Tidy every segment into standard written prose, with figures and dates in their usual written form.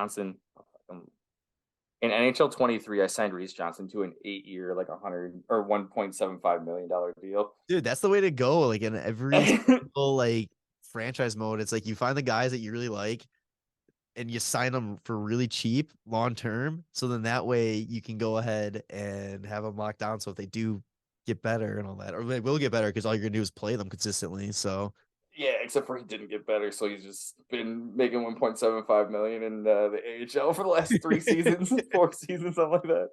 Johnson. In NHL 23, I signed Reese Johnson to an 8-year, like 100 or $1.75 million deal. Dude, that's the way to go. Like in every single like franchise mode, it's like you find the guys that you really like and you sign them for really cheap long term. So then that way you can go ahead and have them locked down. So if they do get better and all that, or they will get better because all you're gonna do is play them consistently. So Yeah, except for he didn't get better, so he's just been making 1.75 million in the AHL for the last 3 seasons, 4 seasons, something like that.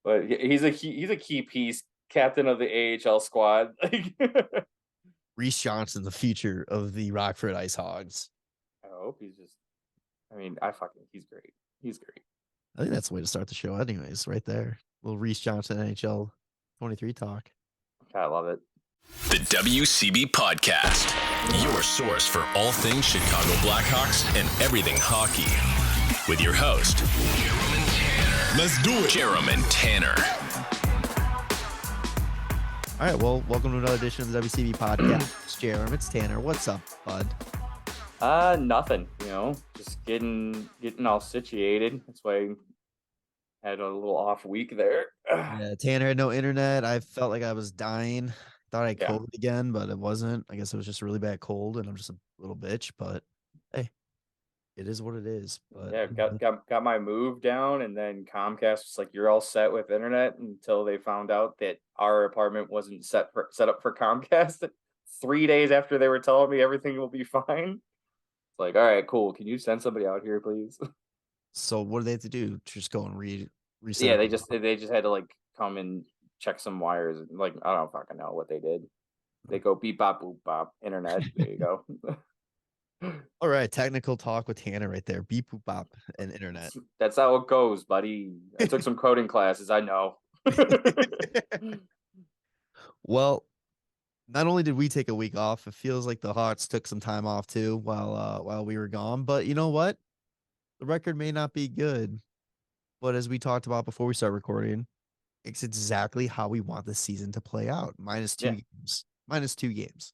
But he's a key piece, captain of the AHL squad. Like, Reese Johnson, the future of the Rockford Ice Hogs. I hope he's just. I mean, he's great. He's great. I think that's the way to start the show, anyways, right there. Little Reese Johnson NHL 23 talk. I love it. The WCB Podcast, your source for all things Chicago Blackhawks and everything hockey. With your host, Jarom and Tanner. Let's do it. Jarom and Tanner. All right, well, welcome to another edition of the WCB Podcast. It's Jarom, it's Tanner. What's up, bud? Nothing. Just getting all situated. That's why I had a little off week there. Yeah, Tanner had no internet. I felt like I was dying. Thought I had Yeah. COVID again, but it wasn't. I guess it was just a really bad cold, and I'm just a little bitch. But hey, it is what it is. But Yeah, got my move down, and then Comcast was like, "You're all set with internet," until they found out that our apartment wasn't set up for Comcast. 3 days after they were telling me everything will be fine, it's like, all right, cool. Can you send somebody out here, please? So what do they have to do? Just go and reset. Yeah, they just had to like come and check some wires. Like, I don't fucking know what they did. They go beep bop boop bop internet. There you go. All right, technical talk with Tanner right there. Beep boop bop and internet. That's how it goes, buddy. I took some coding classes. I know. Well, not only did we take a week off, it feels like the Hawks took some time off too while we were gone. But you know what? The record may not be good, but as we talked about before we start recording, it's exactly how we want the season to play out. Minus two Yeah. games. Minus 2 games.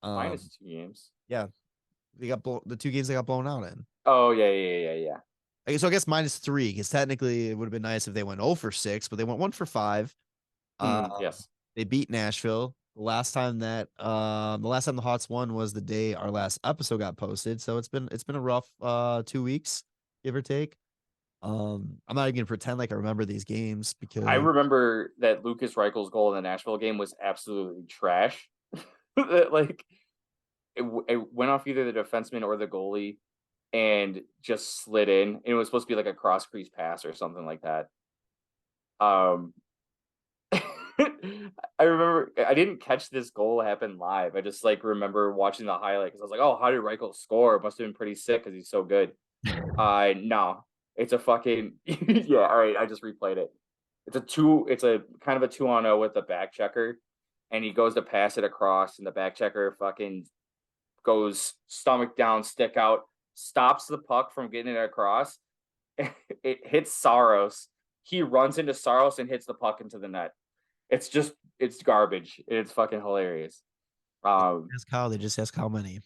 Minus 2 games. Yeah. They got the 2 games they got blown out in. Oh yeah. So I guess minus 3, because technically it would have been nice if they went 0 for 6, but they went 1 for 5. Yes. They beat Nashville. The last time the Hawks won was the day our last episode got posted. So it's been a rough 2 weeks, give or take. I'm not even gonna pretend like I remember these games because I remember that Lucas Reichel's goal in the Nashville game was absolutely trash. Like, it went off either the defenseman or the goalie and just slid in. It was supposed to be like a cross crease pass or something like that. I remember I didn't catch this goal happen live. I just like remember watching the highlight because I was like, "Oh, how did Reichel score? It must have been pretty sick because he's so good." No, it's a fucking yeah. All right, I just replayed it. It's a kind of a 2-on-0 with the back checker, and he goes to pass it across, and the back checker fucking goes stomach down, stick out, stops the puck from getting it across. It hits Saros. He runs into Saros and hits the puck into the net. It's garbage. It's fucking hilarious. ask Kyle, they just ask how many.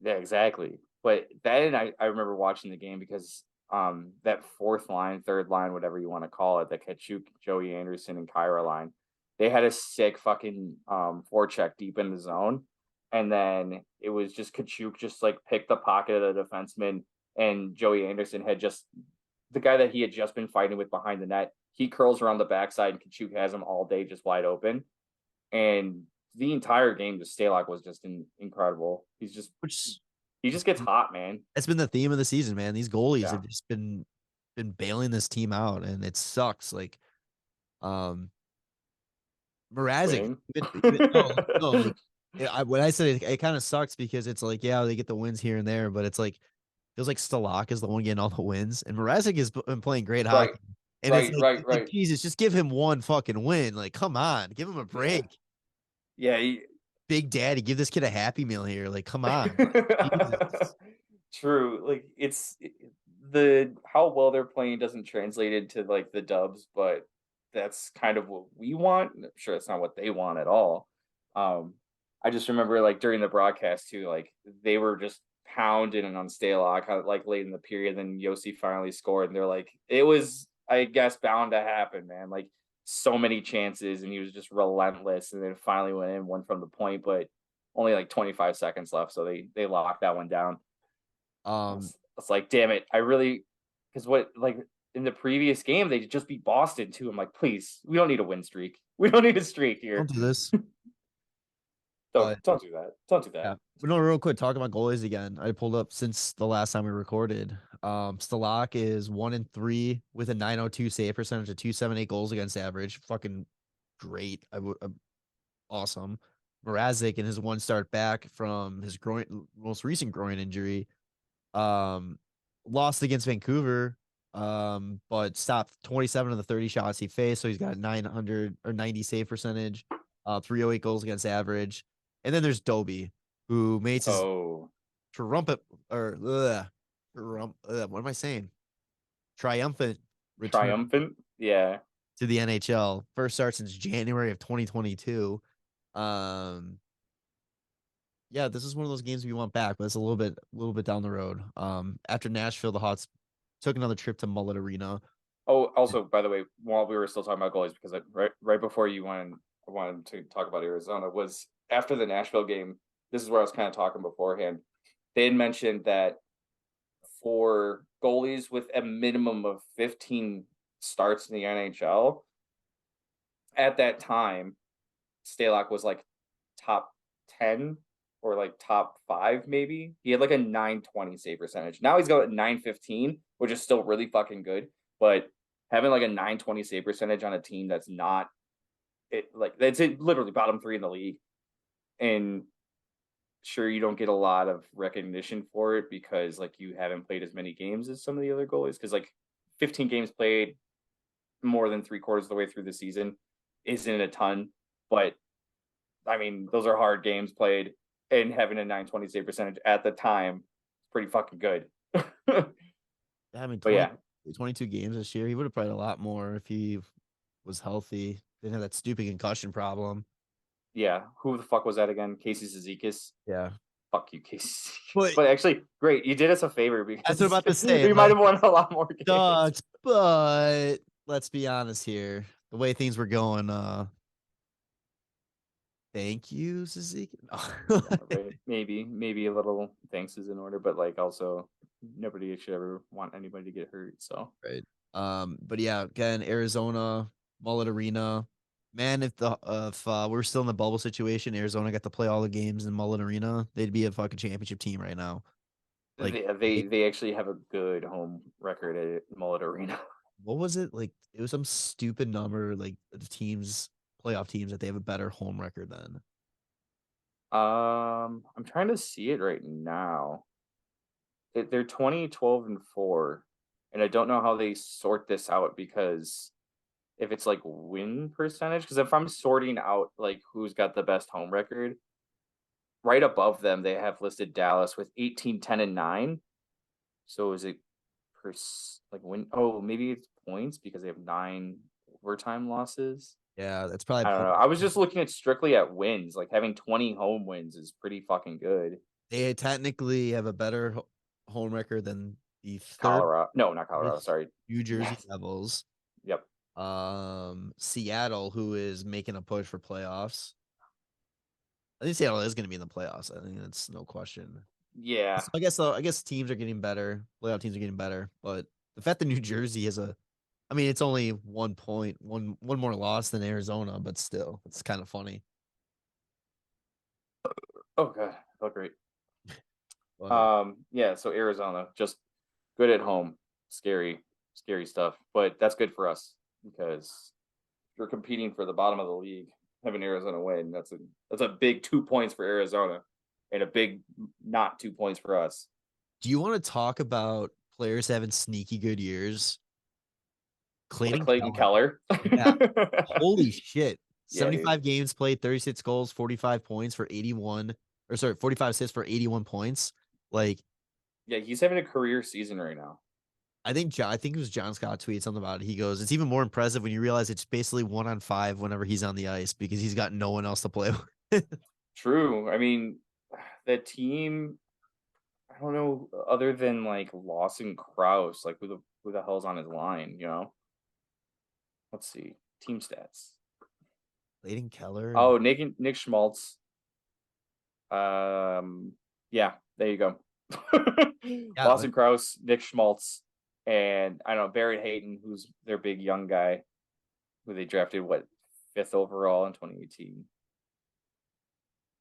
Yeah, exactly. But then I remember watching the game because that fourth line, third line, whatever you want to call it, the Kachuk, Joey Anderson, and Kyra line, they had a sick fucking forecheck deep in the zone. And then it was just Kachuk just like picked the pocket of the defenseman, and Joey Anderson had just the guy that he had just been fighting with behind the net. He curls around the backside, and Kachuk has him all day just wide open. And the entire game, the Stalock was just incredible. He just gets hot, man. That's been the theme of the season, man. These goalies have just been bailing this team out, and it sucks. Like, Mrazek. When I said it kind of sucks because it's like, yeah, they get the wins here and there, but it's like feels like Stalock is the one getting all the wins, and Mrazek has been playing great hockey. And it's like, Jesus, just give him one fucking win. Like, come on, give him a break. Yeah, Big Daddy, give this kid a Happy Meal here. Like, come on. True. Like, it's the how well they're playing doesn't translate into like the dubs, but that's kind of what we want. I'm sure it's not what they want at all. I just remember like during the broadcast too, like they were just pounding on Stalock like late in the period. Then Yossi finally scored, and they're like, it was, I guess, bound to happen, man. Like so many chances, and he was just relentless, and then finally went in one from the point, but only like 25 seconds left, so they locked that one down. It's like, damn it, I really, because what, like in the previous game they just beat Boston too. I'm like, please, we don't need a win streak. We don't need a streak here. Don't do this. Don't do that. Don't do that. Yeah. But no, real quick, talking about goalies again. I pulled up since the last time we recorded. Stalock is 1-3 with a 902 save percentage of 278 goals against average. Fucking great. Awesome. Mrazek in his one start back from his most recent groin injury. Lost against Vancouver. But stopped 27 of the 30 shots he faced. So he's got 990 save percentage, 308 goals against average. And then there's Doby, who made his triumphant what am I saying? Triumphant return. Triumphant, yeah. To the NHL. First start since January of 2022. Yeah, this is one of those games we want back, but it's a little bit down the road. After Nashville, the Hawks took another trip to Mullet Arena. Oh, also, by the way, while we were still talking about goalies, because right before you wanted to talk about Arizona, was after the Nashville game. This is where I was kind of talking beforehand. They had mentioned that for goalies with a minimum of 15 starts in the NHL, at that time, Stalock was like top 10 or like top 5, maybe. He had like a 920 save percentage. Now he's got a 915, which is still really fucking good. But having like a 920 save percentage on a team that's not that's literally bottom 3 in the league. And sure, you don't get a lot of recognition for it because like you haven't played as many games as some of the other goalies. Because like 15 games played, more than 3/4 of the way through the season isn't a ton. But I mean, those are hard games played, and having a 920 save percentage at the time is pretty fucking good. I mean, 22 games this year. He would have played a lot more if he was healthy. Didn't have that stupid concussion problem. Yeah, who the fuck was that again? Casey Zizekas. Yeah, fuck you, Casey. But actually, great, you did us a favor because that's what I'm about to say. We might have won a lot more games. Sucks, but let's be honest here. The way things were going, thank you, Zizekas. No. Right. Maybe a little thanks is in order, but like also nobody should ever want anybody to get hurt. So right. But yeah, again, Arizona, Mullet Arena. Man, if we're still in the bubble situation, Arizona got to play all the games in Mullet Arena, they'd be a fucking championship team right now. Like they actually have a good home record at Mullet Arena. What was it? Like it was some stupid number, like the playoff teams that they have a better home record than. I'm trying to see it right now. They're 20, 12, and 4. And I don't know how they sort this out because if it's like win percentage, because if I'm sorting out like who's got the best home record, right above them they have listed Dallas with 18, 10, and 9. So is it like win? Oh, maybe it's points because they have 9 overtime losses. Yeah, that's probably. I don't know. I was just looking at strictly at wins. Like having 20 home wins is pretty fucking good. They technically have a better home record than the Colorado. No, not Colorado. Sorry, New Jersey Devils. Yep. Seattle, who is making a push for playoffs. I think Seattle is going to be in the playoffs. I think that's no question. Yeah. So I guess teams are getting better. Playoff teams are getting better, but the fact that New Jersey has it's only 1 point, one more loss than Arizona, but still, it's kind of funny. Oh god, felt great. Yeah. So Arizona, just good at home. Scary stuff, but that's good for us because if you're competing for the bottom of the league, having Arizona win, that's a big 2 points for Arizona and a big not 2 points for us. Do you want to talk about players having sneaky good years? Clayton Keller. Yeah. Holy shit. Yeah, 75 games played, 36 goals, 45 points for 45 assists for 81 points. Like, yeah, he's having a career season right now. I think it was John Scott tweeted something about it. He goes, it's even more impressive when you realize it's basically 1-on-5 whenever he's on the ice because he's got no one else to play with. True. I mean, that team, I don't know other than like Lawson Krause, like who the hell's on his line, Let's see. Team stats. Clayton Keller and Oh, Nick Schmaltz. Yeah, there you go. yeah, like Lawson Krause, Nick Schmaltz, and I don't know, Barrett Hayton, who's their big young guy, who they drafted fifth overall in 2018.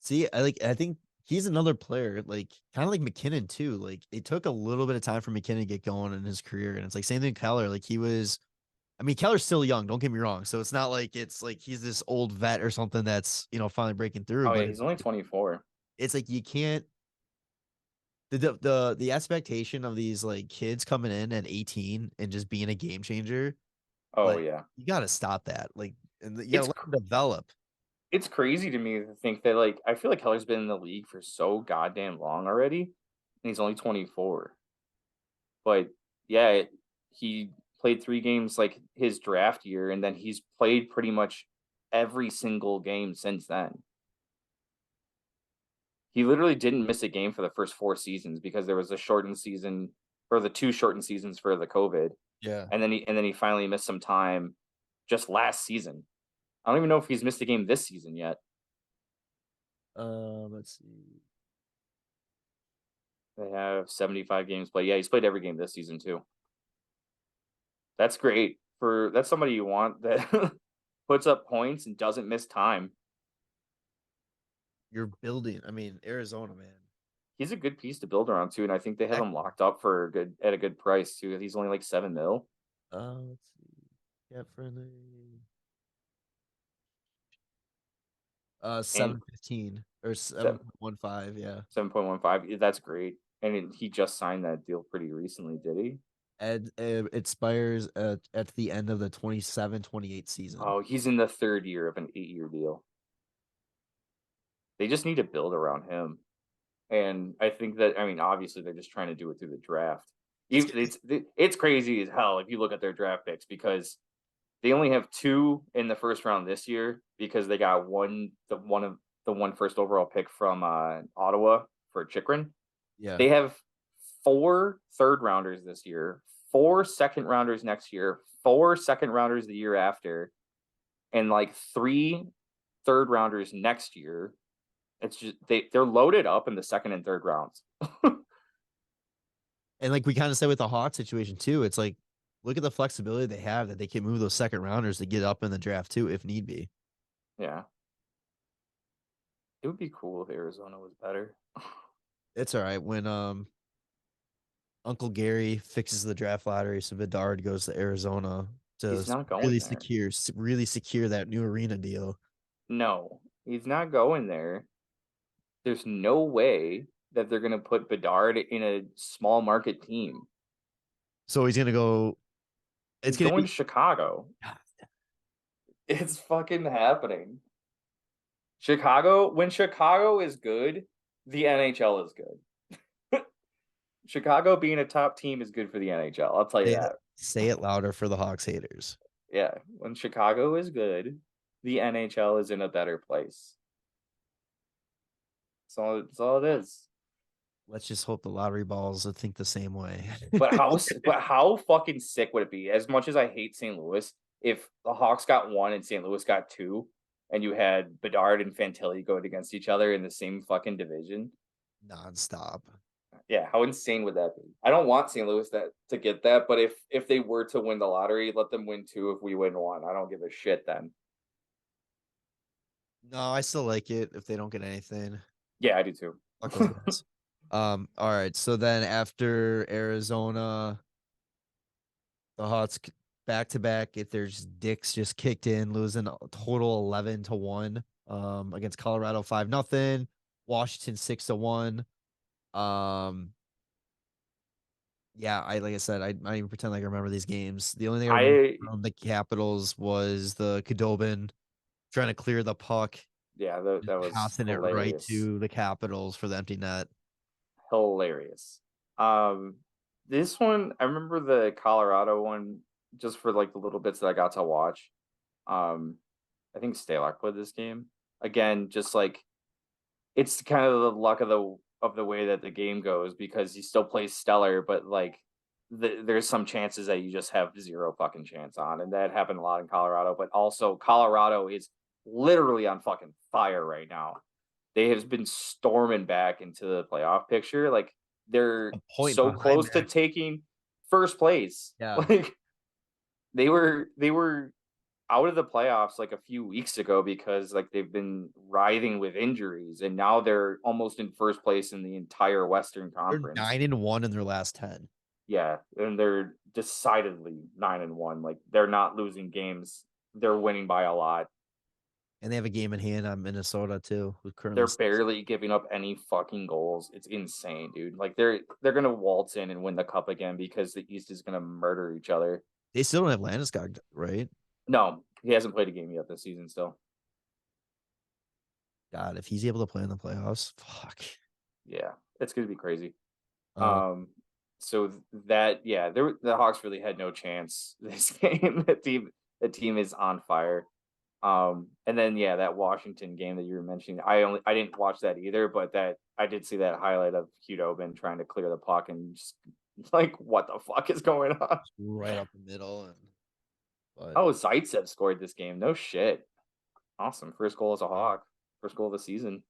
see, I think he's another player, like kind of like McKinnon too. Like it took a little bit of time for McKinnon to get going in his career, and it's like same thing with Keller. Like he was, I mean, Keller's still young. Don't get me wrong. So it's not like it's like he's this old vet or something that's finally breaking through. Oh yeah, But he's only 24. it's like you can't the expectation of these like kids coming in at 18 and just being a game changer. Oh Like yeah, you got to stop that. Like and you got to it's let them develop. it's crazy to me to think that like I feel like Keller's been in the league for so goddamn long already, and he's only 24. But yeah, he played 3 games like his draft year, and then he's played pretty much every single game since then. He literally didn't miss a game for the first 4 seasons because there was a shortened season or the 2 shortened seasons for the COVID, Yeah. and then he finally missed some time just last season. I don't even know if he's missed a game this season yet. Let's see. They have 75 games played. Yeah, he's played every game this season too. That's great that's somebody you want that puts up points and doesn't miss time. You're building. I mean, Arizona, man. He's a good piece to build around too, and I think they have Heck, him locked up for a good price too. He's only like 7 mil. let's see. Cat friendly. And 715 or se- 7.15. Yeah. 7.15. That's great. And he just signed that deal pretty recently, did he? And it expires at the end of the 27-28 season. Oh, he's in the third year of an 8-year deal. They just need to build around him. And I think that, I mean, obviously they're just trying to do it through the draft. It's It's crazy as hell if you look at their draft picks because they only have 2 in the first round this year because they got the one first overall pick from Ottawa for Chikrin. yeah. They have 4 third rounders this year, 4 second rounders next year, 4 second rounders the year after, and like 3 third rounders next year. It's just they're loaded up in the second and third rounds. And like we kind of said with the Hawks situation too, it's like look at the flexibility they have that they can move those second rounders to get up in the draft too if need be. Yeah. It would be cool if Arizona was better. It's all right when Uncle Gary fixes the draft lottery so Bedard goes to Arizona to He's not going really there. secure that new arena deal. No, he's not going there. There's no way that they're going to put Bedard in a small market team. So he's gonna go. He's going to Chicago. It's fucking happening. When Chicago is good, the NHL is good. Chicago being a top team is good for the NHL. I'll tell you that. Say it louder for the Hawks haters. Yeah, when Chicago is good, the NHL is in a better place. That's all it is. Let's just hope the lottery balls think the same way. But how fucking sick would it be? As much as I hate St. Louis, if the Hawks got 1 and St. Louis got 2, and you had Bedard and Fantilli going against each other in the same fucking division, nonstop. Yeah, how insane would that be? I don't want St. Louis to get that, but if they were to win the lottery, let them win 2 if we win 1. I don't give a shit then. No, I still like it if they don't get anything. Yeah, I do too. All right. So then after Arizona, the Hawks back to back, if there's dicks just kicked in, losing a total 11-1. Against Colorado 5-0, Washington 6-1. Yeah, like I said, I don't even pretend like I remember these games. The only thing I remember from the Capitals was the Khudobin trying to clear the puck. Yeah, that was passing it right to the Capitals for the empty net. Hilarious. This one, I remember the Colorado one just for like the little bits that I got to watch. I think Stalock played this game again. Just like it's kind of the luck of of the way that the game goes because he still plays stellar, but like there's some chances that you just have zero fucking chance on, and that happened a lot in Colorado. But also, Colorado is literally on fucking fire right now. They have been storming back into the playoff picture. Like they're A point so behind close to that. taking first place. Yeah. Like they were out of the playoffs like a few weeks ago because like they've been writhing with injuries, and now they're almost in first place in the entire Western They're Conference. 9-1 in their last 10. Yeah, and they're decidedly 9-1. Like they're not losing games; they're winning by a lot. And they have a game in hand on Minnesota too, who currently They're barely giving up any fucking goals. It's insane, dude. Like they're gonna waltz in and win the cup again because the East is gonna murder each other. they still don't have Landeskog, right? No, he hasn't played a game yet this season. Still, God, if he's able to play in the playoffs, fuck. yeah, it's gonna be crazy. Uh, Um, so that yeah, the Hawks really had no chance this game. The team is on fire. And then yeah, that Washington game that you were mentioning, I didn't watch that either, but that I did see that highlight of Hudobin trying to clear the puck and just like what the fuck is going on? right up the middle, and but Oh, Zaitsev scored this game. No shit. Awesome. First goal as a Hawk. First goal of the season.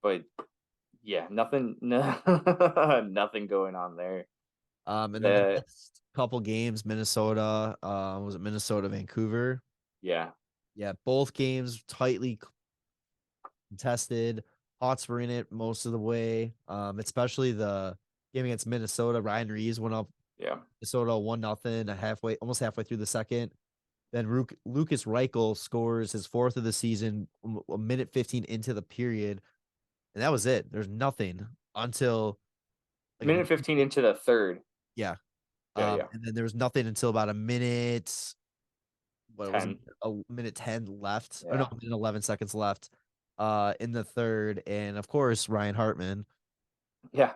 But yeah, nothing nothing going on there. and then the The next couple games, Minnesota, was it Minnesota, Vancouver? yeah. Yeah, both games tightly contested. Hawks were in it most of the way. Especially the game against Minnesota. Ryan Reeves went up Yeah. Minnesota 1-0 almost halfway through the second. Then Lucas Reichel scores his fourth of the season, a minute 15 into the period, and that was it. There's nothing until like Minute 15 into the third. yeah. Yeah. And then there was nothing until about a minute. What was 10. a minute 10 left? Or no, Yeah. a minute 11 seconds left. In the third, and of course Ryan Hartman, Yeah.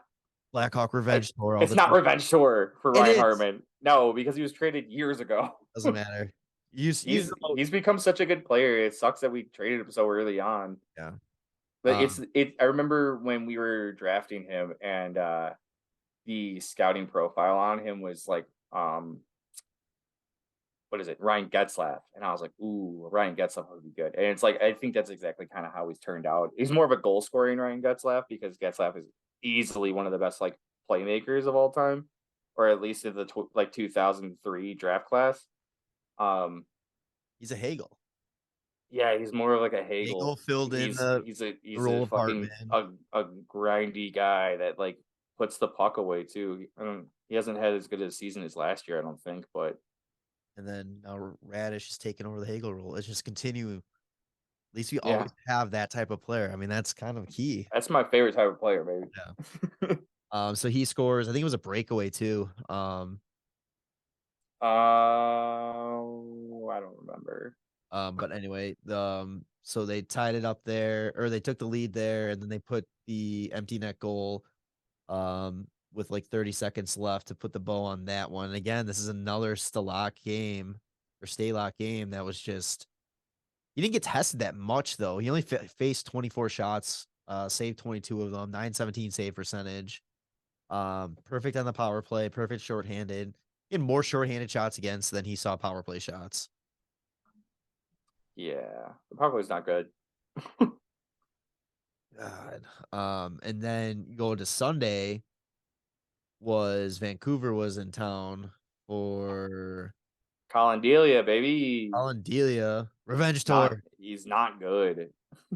Blackhawk revenge tour. All It's the not revenge tour for it Ryan is Hartman. No, because he was traded years ago. doesn't matter. You know, He's become such a good player. It sucks that we traded him so early on. yeah. But I remember when we were drafting him and the scouting profile on him was like what is it? Ryan Getzlaff. And I was like, ooh, Ryan Getzlaff would be good. And it's like I think that's exactly kind of how he's turned out. He's more of a goal scoring Ryan Getzlaff because Getzlaff is easily one of the best like playmakers of all time, or at least in the 2003 draft class. He's a Hagel. Yeah, he's more of like a Hagel. Hagel filled in the He's role a of fucking Hartman. a grindy guy that like puts the puck away too. He hasn't had as good a season as last year, I don't think, but And then now Radish is taking over the Hagel role. Let's just continue. At least we yeah, always have that type of player. I mean, that's kind of key. that's my favorite type of player, baby. Yeah. So he scores. I think it was a breakaway too. I don't remember. But anyway, so they tied it up there, or they took the lead there, and then they put the empty net goal, with like 30 seconds left to put the bow on that one. And again, this is another Stalock game or Stalock game that was just he didn't get tested that much though. He only faced 24 shots, saved 22 of them, 917 save percentage. Perfect on the power play, perfect shorthanded. He had more shorthanded shots against than he saw power play shots. Yeah, the power play's not good. God. And then you go to Sunday was Vancouver was in town for Colin Delia, baby. Colin Delia revenge tour. He's not good.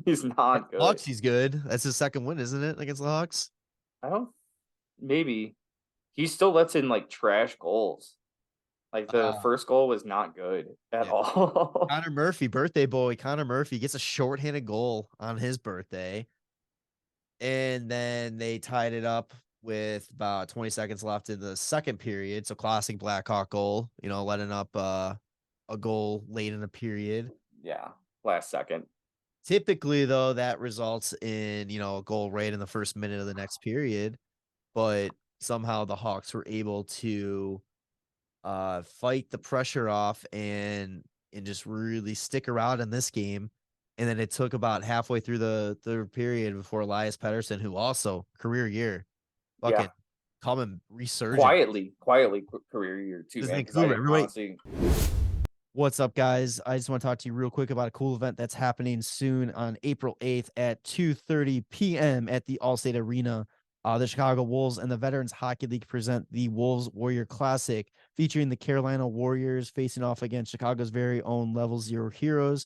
He's not good. Hawks, he's good. That's his second win, isn't it, against the Hawks? I don't. Maybe he still lets in like trash goals. Like the first goal was not good at all. Connor Murphy, birthday boy. Connor Murphy gets a shorthanded goal on his birthday. And then they tied it up with about 20 seconds left in the second period. So classic Blackhawk goal, letting up a goal late in the period. Yeah, last second. Typically, though, that results in, a goal right in the first minute of the next period. But somehow the Hawks were able to fight the pressure off and just really stick around in this game. And then it took about halfway through the third period before Elias Pettersson, who also career year, Yeah, fucking coming resurgent. quietly career year too, This man. Because I Vancouver, everybody. honestly, What's up, guys? I just want to talk to you real quick about a cool event that's happening soon on April 8th at 2:30 p.m. at the Allstate Arena. The Chicago Wolves and the Veterans Hockey League present the Wolves Warrior Classic, featuring the Carolina Warriors facing off against Chicago's very own Level Zero Heroes.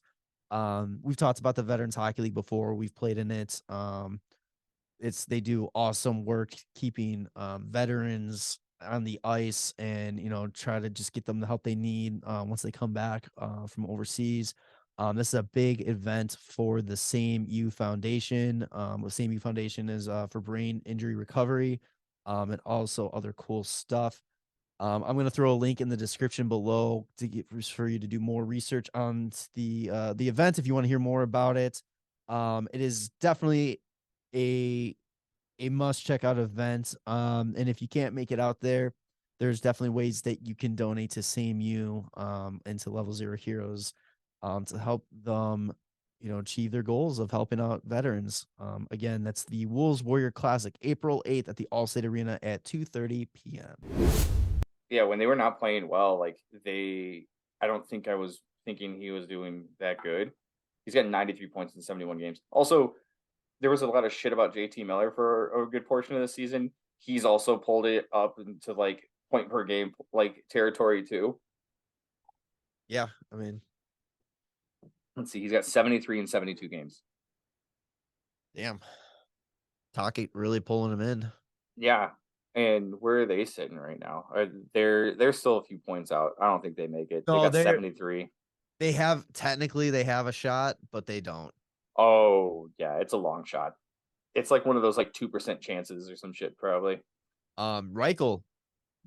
We've talked about the Veterans Hockey League before. We've played in it. They do awesome work keeping veterans on the ice, and try to just get them the help they need once they come back from overseas. This is a big event for the Same U Foundation. The Same U Foundation is for brain injury recovery, and also other cool stuff. I'm going to throw a link in the description below for you to do more research on the event if you want to hear more about it. It is definitely a must check out event. And if you can't make it out there, there's definitely ways that you can donate to Same U and to Level Zero Heroes to help them achieve their goals of helping out veterans. Again, that's the Wolves Warrior Classic, April 8th at the Allstate Arena at 2:30 p.m. yeah, when they were not playing well, like I don't think I was thinking he was doing that good. He's got 93 points in 71 games. Also, there was a lot of shit about JT Miller for a good portion of the season. He's also pulled it up into like point per game like territory too. Yeah, I mean, Let's see, he's got 73 in 72 games. damn. Taki really pulling him in. Yeah. And where are they sitting right now? They're still a few points out. I don't think they make it. They No, got 73. they have a shot, but they don't. Oh, yeah, it's a long shot. It's like one of those like 2% chances or some shit, probably. Reichel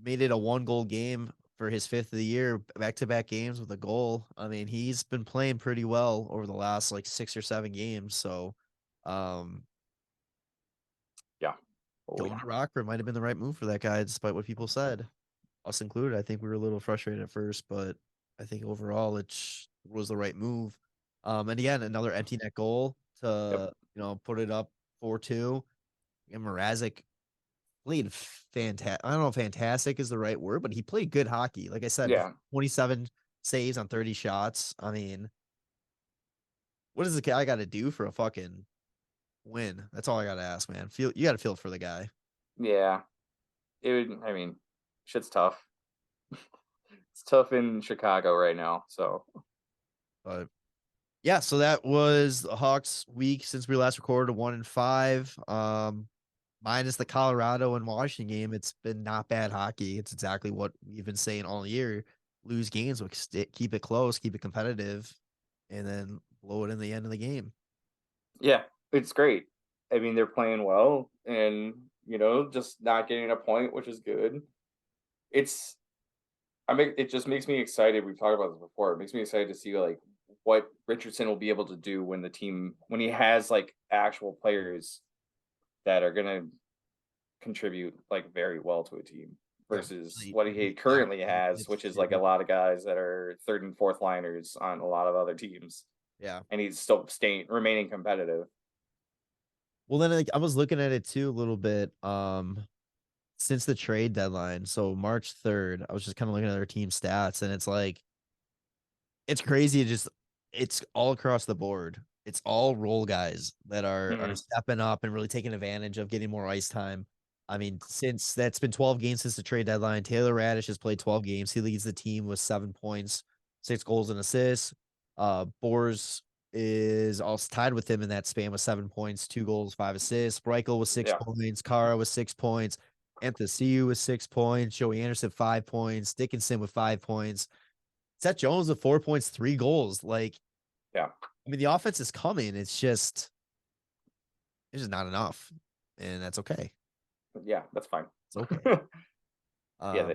made it a 1-goal game for his 5th of the year, back-to-back games with a goal. I mean, he's been playing pretty well over the last like 6 or 7 games. So, Yeah. going to Rockford might have been the right move for that guy, despite what people said, us included. I think we were a little frustrated at first, but I think overall it was the right move. And again, another empty net goal to put it up 4-2. And Mrazek played fantastic. I don't know if fantastic is the right word, but he played good hockey. Like I said, Yeah. 27 saves on 30 shots. I mean, what does the guy got to do for a fucking win? That's all I got to ask, man. You got to feel for the guy. Yeah. I mean, shit's tough. It's tough in Chicago right now. So, But yeah, so that was the Hawks week since we last recorded, 1-5. Minus the Colorado and Washington game, it's been not bad hockey. It's exactly what we've been saying all year. Lose games, keep it close, keep it competitive, and then blow it in the end of the game. yeah, it's great. I mean, they're playing well and, just not getting a point, which is good. It just makes me excited. We've talked about this before. It makes me excited to see like what Richardson will be able to do when he has like actual players that are gonna contribute like very well to a team versus what he currently has, which is like a lot of guys that are third and fourth liners on a lot of other teams. Yeah, and he's still remaining competitive. Well, then like, I was looking at it too a little bit. Since the trade deadline, so March 3rd, I was just kind of looking at their team stats, and it's like it's crazy. It's all across the board. It's all role guys that are stepping up and really taking advantage of getting more ice time. I mean, since that's been 12 games since the trade deadline, Taylor Radish has played 12 games. He leads the team with 7 points, 6 goals and assists. Boers is also tied with him in that span with 7 points, 2 goals, 5 assists. Reichel with 6 points. Kara with 6 points. Anthony with 6 points. Joey Anderson 5 points. Dickinson with 5 points. Seth Jones with 4 points, 3 goals. Like, yeah, I mean, the offense is coming. It's just not enough, and that's okay. Yeah, that's fine. It's okay. Yeah,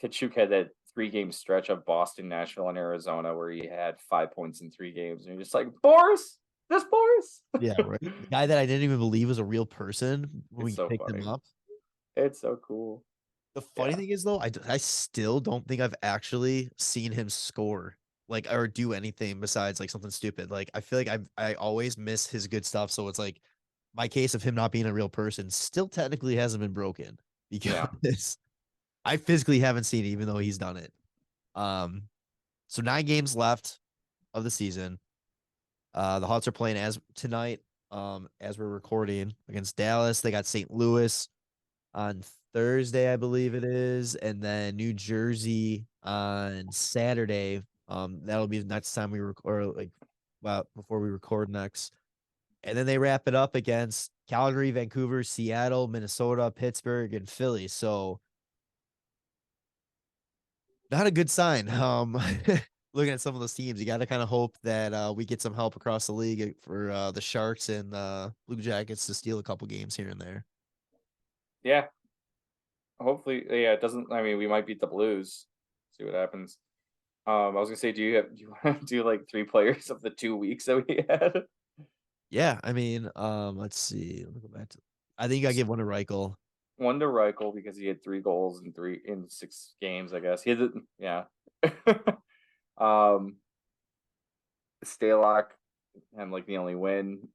Kachuk had that 3-game stretch of Boston, Nashville, and Arizona where he had 5 points in 3 games, and you're just like, Boris. Yeah, right. The guy that I didn't even believe was a real person when we picked him up. It's so cool. The funny thing is, though, I still don't think I've actually seen him score like or do anything besides like something stupid. Like I feel like I always miss his good stuff. So it's like my case of him not being a real person still technically hasn't been broken Yeah. because I physically haven't seen it, even though he's done it. Um, so 9 games left of the season. The Hawks are playing as tonight, as we're recording against Dallas. They got St. Louis on Thursday, I believe it is, and then New Jersey on Saturday. That'll be the next time we record, like, well, before we record next. And then they wrap it up against Calgary, Vancouver, Seattle, Minnesota, Pittsburgh, and Philly. So not a good sign. Looking at some of those teams, you got to kind of hope that we get some help across the league for the Sharks and Blue Jackets to steal a couple games here and there. Yeah. Hopefully, yeah, it doesn't. I mean, we might beat the Blues. See what happens. I was gonna say, do you want to do like 3 players of the 2 weeks that we had? Yeah, I mean, let's see. Let me go back to. I think I give one to Reichel. One to Reichel because he had 3 goals in 6 games. I guess he had. Yeah. um, Stalock and like the only win.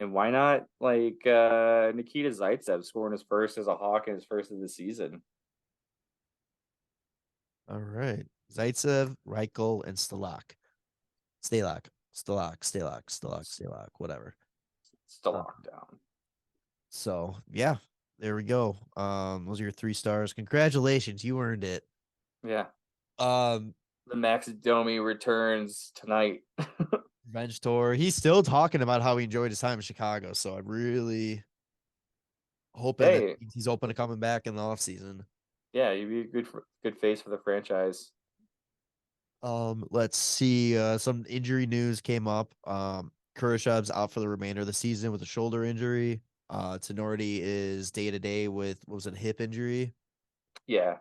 And why not like Nikita Zaitsev scoring his first as a Hawk and his first of the season? All right, Zaitsev, Reichel, and Stalock, whatever. Still Uh, locked down. so yeah, there we go. Those are your 3 stars. Congratulations, you earned it. Yeah. Um, The Max Domi returns tonight. Revenge tour. He's still talking about how he enjoyed his time in Chicago. So I'm really hoping that Hey, he's open to coming back in the off season. yeah, you'd be a good face for the franchise. Let's see. Some injury news came up. Kurashev's out for the remainder of the season with a shoulder injury. Tenorti is day to day with what was it, hip injury. Yeah.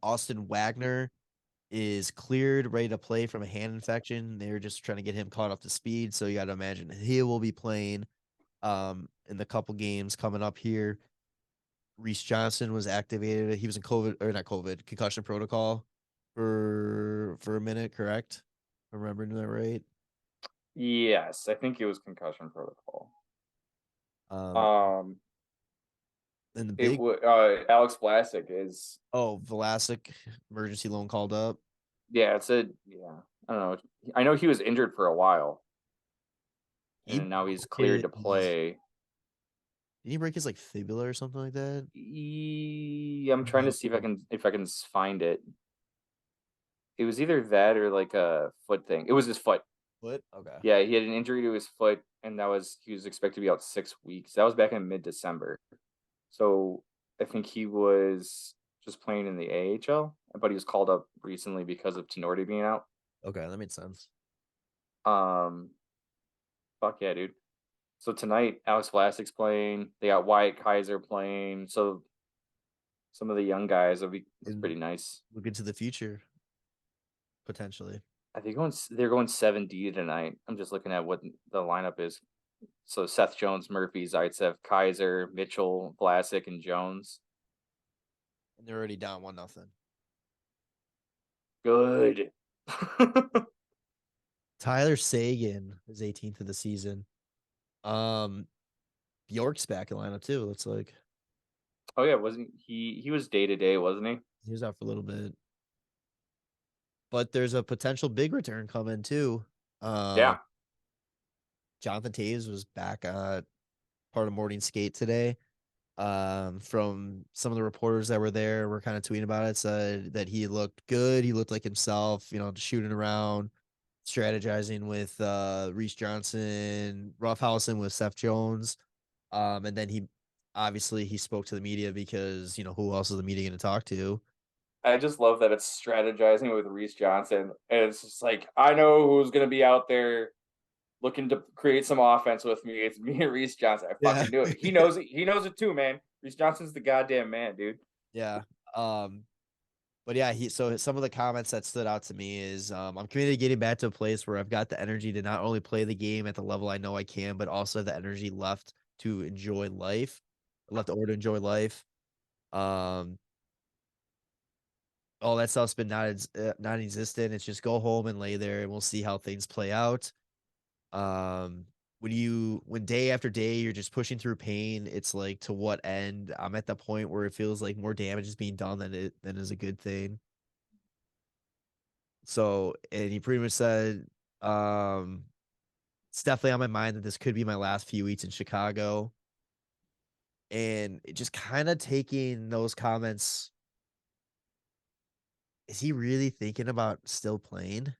Austin Wagner is cleared, ready to play from a hand infection. They're just trying to get him caught up to speed. So you got to imagine he will be playing in the couple games coming up here. Reese Johnson was activated. He was in COVID or not COVID concussion protocol for a minute, correct? Remembering that right? Yes, I think it was concussion protocol. Um, Um, and the it big would Alex Vlasic is Vlasic emergency loan called up. yeah, I don't know. I know he was injured for a while, He and now he's broke cleared to his play. did he break his like fibula or something like that? I'm trying to see if I can find it. It was either that or like a foot thing. It was his foot. What? Okay. Yeah, he had an injury to his foot, and he was expected to be out 6 weeks. That was back in mid-December. So I think he was just playing in the AHL, but he was called up recently because of Tenorti being out. Okay, that made sense. Um, fuck yeah, dude. So tonight, Alex Vlasic's playing. They got Wyatt Kaiser playing. So some of the young guys will be pretty nice. Look into the future, potentially. I think they're going 7D tonight. I'm just looking at what the lineup is. So Seth Jones, Murphy, Zaitsev, Kaiser, Mitchell, Vlasic, and Jones. And they're already down 1-0. Good. Tyler Sagan is 18th of the season. Bjork's back in lineup too. Looks like Oh yeah, wasn't he? He was day to day, wasn't he? he was out for a little bit, but there's a potential big return coming too. Yeah. Jonathan Toews was back at part of morning skate today. From some of the reporters that were there, were kind of tweeting about it, said that he looked good. He looked like himself, shooting around, strategizing with Reese Johnson, roughhousing with Seth Jones. And then he spoke to the media because who else is the media going to talk to? I just love that it's strategizing with Reese Johnson. And it's just like, I know who's gonna be out there looking to create some offense with me. It's me and Reese Johnson. I fucking knew it. He knows it. He knows it too, man. Reese Johnson's the goddamn man, dude. Yeah. But yeah, so some of the comments that stood out to me is I'm committed to getting back to a place where I've got the energy to not only play the game at the level I know I can, but also the energy left to enjoy life, left over to enjoy life. all that stuff's been non-existent. It's just go home and lay there, and we'll see how things play out. Um, when day after day you're just pushing through pain, it's like to what end? I'm at the point where it feels like more damage is being done than is a good thing. So, and he pretty much said, um, it's definitely on my mind that this could be my last few weeks in Chicago. And it just kind of taking those comments, is he really thinking about still playing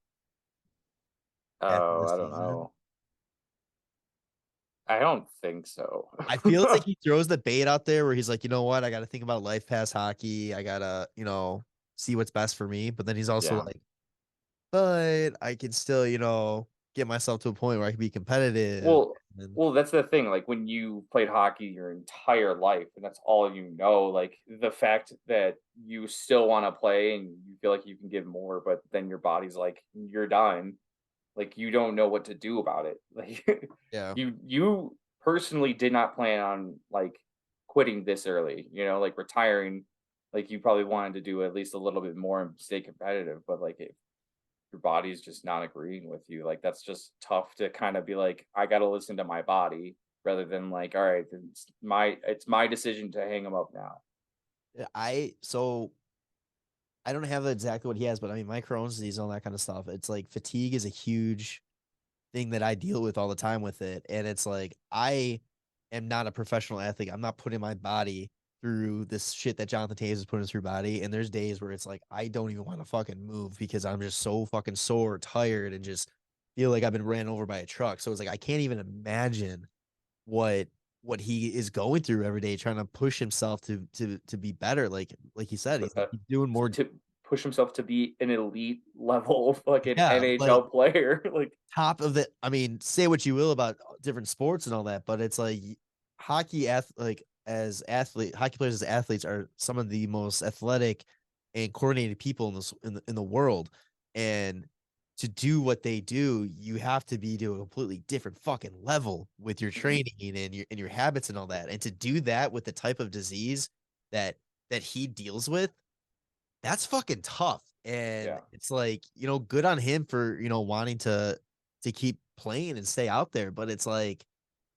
after Oh, the I don't season? know. I don't think so. I feel like he throws the bait out there where he's like, you know what, I got to think about life past hockey. I gotta, see what's best for me. But then he's also Yeah. like, but I can still, get myself to a point where I can be competitive. Well, And well, that's the thing. Like when you played hockey your entire life, and that's all you know. Like the fact that you still want to play and you feel like you can give more, but then your body's like, you're done. Like you don't know what to do about it. Like yeah, you personally did not plan on like quitting this early. Like retiring. Like you probably wanted to do at least a little bit more and stay competitive. But like your body's just not agreeing with you. Like that's just tough to kind of be like, I got to listen to my body rather than like, all right, then it's my decision to hang him up now. so I don't have exactly what he has, but I mean, my Crohn's disease, all that kind of stuff. It's like fatigue is a huge thing that I deal with all the time with it. And it's like, I am not a professional athlete. I'm not putting my body through this shit that Jonathan Toews is putting through body. And there's days where it's like, I don't even want to fucking move because I'm just so fucking sore, tired, and just feel like I've been ran over by a truck. So it's like, I can't even imagine what what he is going through every day trying to push himself to be better like he said But, he's doing more. to push himself to be an elite level fucking Yeah, like NHL player. Like, top of the, I mean, say what you will about different sports and all that, but it's like hockey players as athletes are some of the most athletic and coordinated people in the world. And to do what they do, you have to be to a completely different fucking level with your mhm, training and your habits and all that. And to do that with the type of disease that he deals with, that's fucking tough. And yeah, it's like, good on him for, wanting to keep playing and stay out there. But it's like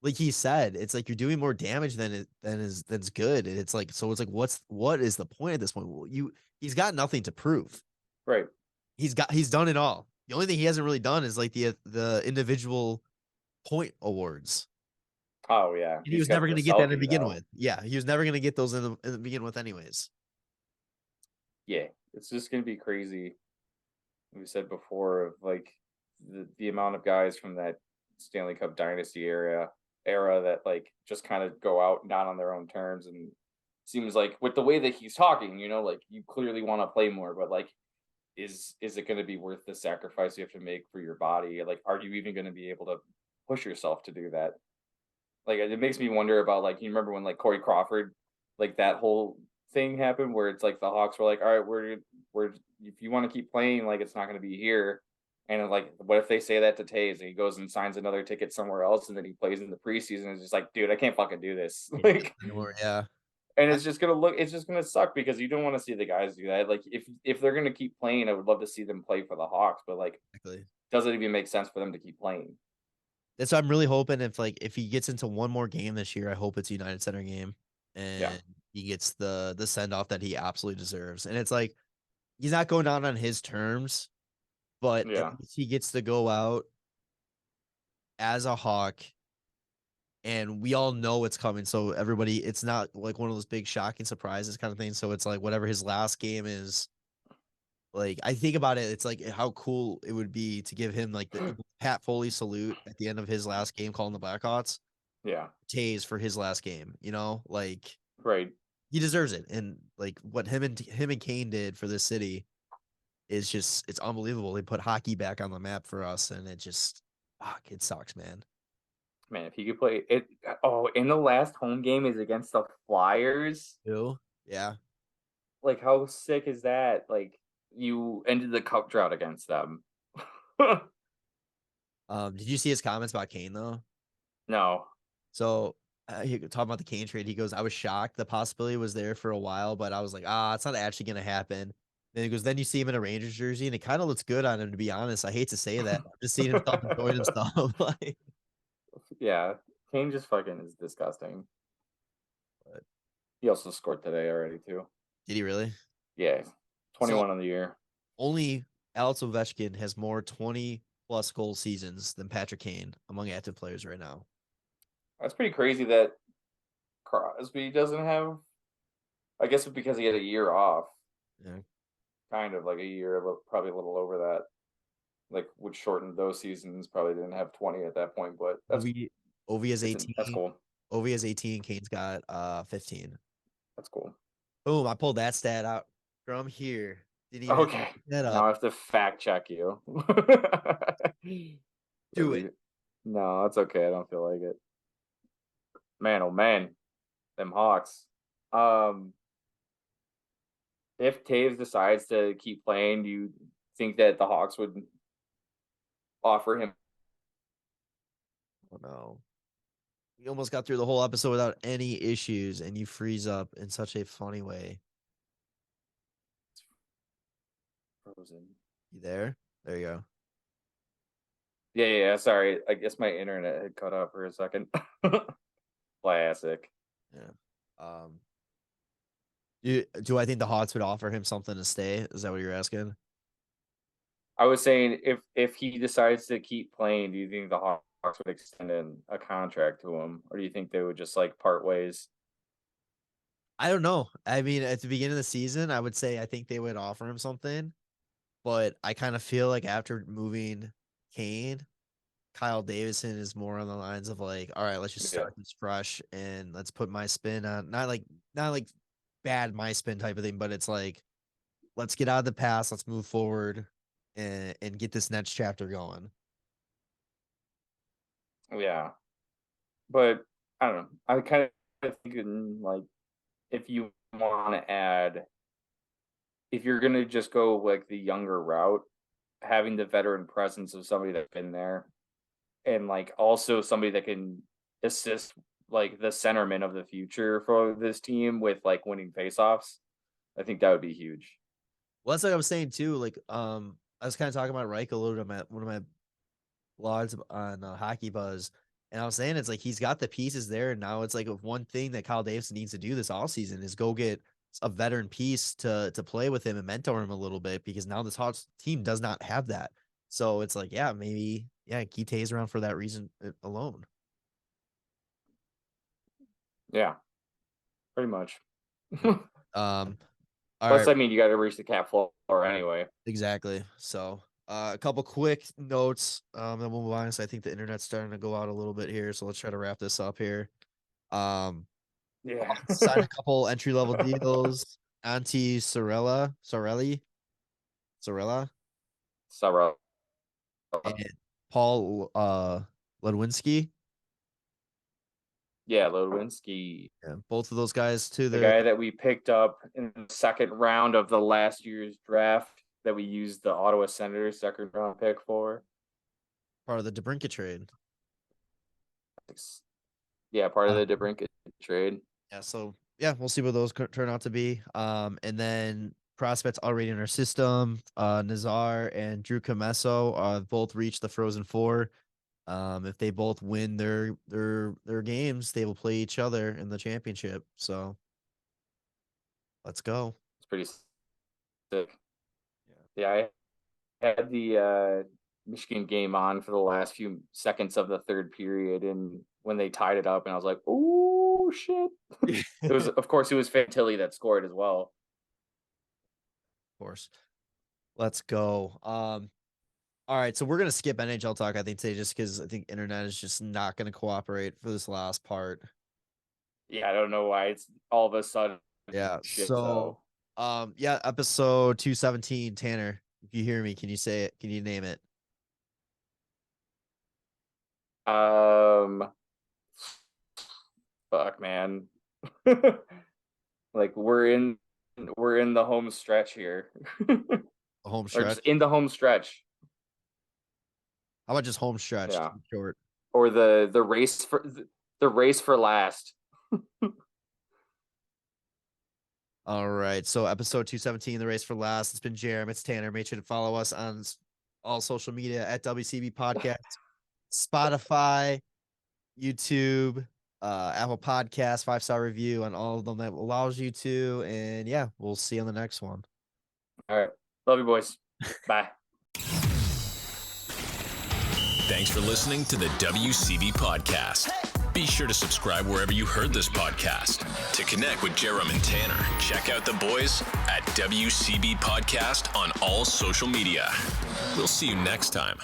he said, it's like you're doing more damage than's good. And it's like, so it's like, what is the point at this point? Well, he's got nothing to prove. right. He's done it all. The only thing he hasn't really done is like the individual point awards. Oh yeah, And he he's was never got going the to get that to Selkie begin though. with. Yeah, he was never going to get those in the begin with, anyways. Yeah, it's just gonna be crazy. We said before of like the amount of guys from that Stanley Cup dynasty era that like just kind of go out not on their own terms, and seems like with the way that he's talking, like you clearly want to play more, but like is it going to be worth the sacrifice you have to make for your body? Like are you even going to be able to push yourself to do that? Like it makes me wonder about like you remember when like Corey Crawford, like that whole thing happened where it's like the Hawks were like, all right, we're if you want to keep playing, like it's not going to be here. And like, what if they say that to Taves and he goes and signs another ticket somewhere else and then he plays in the preseason? And it's just like, dude, I can't fucking do this. Can't do Like, it anymore. Yeah. and it's just gonna suck because you don't want to see the guys do that. Like, if they're gonna keep playing, I would love to see them play for the Hawks, but like, Exactly. does it even make sense for them to keep playing? That's what I'm really hoping, if he gets into one more game this year, I hope it's a United Center game Yeah, and he gets the send off that he absolutely deserves. And it's like he's not going down on his terms, but at yeah, least he gets to go out as a Hawk, and we all know it's coming. So everybody, it's not like one of those big shocking surprises kind of thing. So it's like whatever his last game is, like I think about it, it's like how cool it would be to give him like the Pat Foley salute at the end of his last game calling the Blackhawks. yeah, Tays for his last game, like right. he deserves it. And like what him and Kane did for this city is just, it's unbelievable. They put hockey back on the map for us, and it just, fuck, it sucks, man. Man, if he could play it, oh, in the last home game is against the Flyers. Who? Yeah. Like, how sick is that? Like, you ended the cup drought against them. Did you see his comments about Kane though? No. So he talking about the Kane trade. He goes, I was shocked. The possibility was there for a while, but I was like, it's not actually gonna happen. And he goes, then you see him in a Rangers jersey, and it kind of looks good on him, to be honest. I hate to say that. I'm just seeing himself enjoying himself. Like, Yeah, Kane just fucking is disgusting. but He also scored today already too. did he really? Yeah, So 21 on the year. only Alex Ovechkin has more 20-plus goal seasons than Patrick Kane among active players right now. That's pretty crazy that Crosby doesn't have. I guess it's because he had a year off, Yeah. kind of like a year, probably a little over that. Like, which shortened those seasons. Probably didn't have 20 at that point, but Ovi has that's 18. cool. Ovi has 18. Kane's got 15. That's cool. Boom! I pulled that stat out from here. Didn't even Okay, look that now up. I have to fact check you. Do it. No, that's okay. I don't feel like it. Man, oh man, them Hawks. Um, if Taves decides to keep playing, do you think that the Hawks would offer him? Oh no. We almost got through the whole episode without any issues, and you freeze up in such a funny way. Frozen. You there? There you go. Yeah. Sorry, I guess my internet had cut out for a second. Classic. Yeah. Um. Do I think the Hawks would offer him something to stay? Is that what you're asking? I was saying if he decides to keep playing, do you think the Hawks would extend a contract to him, or do you think they would just like part ways? I don't know. I mean, at the beginning of the season, I would say I think they would offer him something, but I kind of feel like after moving Kane, Kyle Davison is more on the lines of like, all right, let's just Yeah. start this fresh and let's put my spin on not like bad my spin type of thing, but it's like let's get out of the past, let's move forward and get this next chapter going. Yeah. But I don't know. I kind of thinking like if you want to add, if you're gonna just go like the younger route, having the veteran presence of somebody that's been there, and like also somebody that can assist like the centerman of the future for this team with like winning faceoffs, I think that would be huge. Well, that's like I was saying too. Like, I was kind of talking about Reich a little bit on one of my blogs on Hockey Buzz, and I was saying it's like he's got the pieces there, and now it's like one thing that Kyle Davidson needs to do this all season is go get a veteran piece to play with him and mentor him a little bit because now this Hawks team does not have that. So it's like, yeah, maybe, yeah, keep Tays around for that reason alone. Yeah, pretty much. Um, all Plus, right, I mean, you got to reach the cap floor anyway. exactly. So, a couple quick notes, then we'll move on. So I think the internet's starting to go out a little bit here. So let's try to wrap this up here. Um, Yeah. signed a couple entry level deals. Antti Sorella, Sarah. and Paul Ledwinski. Yeah, Lodwinski, Yeah, both of those guys to the the guy that we picked up in the second round of the last year's draft that we used the Ottawa Senators second round pick for. part of the DeBrincat trade. Yeah, part of Uh, the DeBrincat trade. yeah, so yeah, we'll see what those turn out to be. And then prospects already in our system. Nazar and Drew Comesso both reached the Frozen Four. If they both win their games, they will play each other in the championship. So let's go. It's pretty sick. Yeah, I had the Michigan game on for the last few seconds of the third period, and when they tied it up, and I was like, "Oh shit!" It was, of course, it was Fantilli that scored as well. Of course. Let's go. All right, so we're gonna skip NHL talk, I think, today, just because I think internet is just not gonna cooperate for this last part. Yeah, I don't know why it's all of a sudden Yeah. shit So, though. yeah, episode 217. Tanner, if you hear me, can you say it? Can you name it? Um, fuck, man. Like we're in the home stretch here, A home or just stretch. in the home stretch. How about just home stretch? Yeah, Keep it short. or the race for last. All right. So episode 217, the race for last. It's been Jarom. It's Tanner. Make sure to follow us on all social media at WCB Podcast, Spotify, YouTube, Apple Podcasts, 5-star review on all of them that allows you to. And yeah, we'll see you on the next one. All right. Love you, boys. Bye. Thanks for listening to the WCB Podcast. Be sure to subscribe wherever you heard this podcast. To connect with Jarom and Tanner, check out the boys at WCB Podcast on all social media. We'll see you next time.